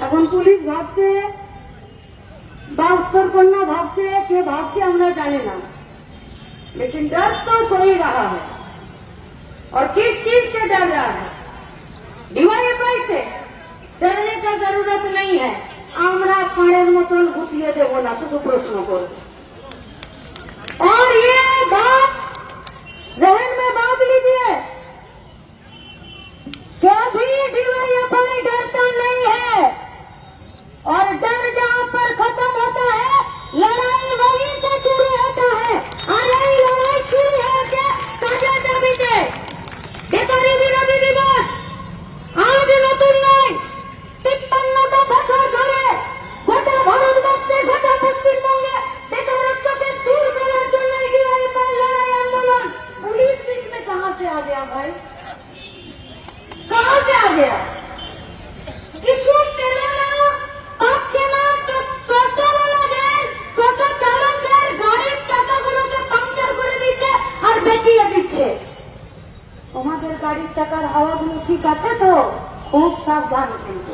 এখন পুলিশ ভাবছে বা उत्तरकन्या भावছে কে भावছে আমরা জানি ना, लेकिन डर तो हो ही रहा है। और किस चीज से डर रहा है? डीवाईएफआई से डरने का जरूरत नहीं है। আমরা ষাঁড়ের মতন গুটিয়ে দেব না, শুধু প্রশ্ন করব। और ये बात जहन में बात लीजिए, कभी डीवाईएफआई डरता नहीं है। और डर जहां पर खत्म होता है, लड़ाई वहीं से शुरू होता है। और यही लड़ाई शुरू है कि কাজের দাবিতে বেকারি বিরোধী দিবস আজ নতুন নয়, ৫৩টা বছর ধরে গোটা ভারতবর্ষে, গোটা পশ্চিমবঙ্গে বেকারত্বকে दूर করার জন্য डीवाईएफआई लड़ाई आंदोलन। पुलिस बीच में कहां से आ गया भाई, कहां से आ गया? কিছু পেল না, পাচ্ছে না। টোটোওয়ালাদের, টোটো চালকদের গাড়ির চাকাগুলোকে পাংচার করে দিচ্ছে আর বেঁকিয়ে দিচ্ছে। তোমাদের গাড়ির চাকার হাওয়াগুলো ঠিক আছে তো? খুব সাবধান কিন্তু।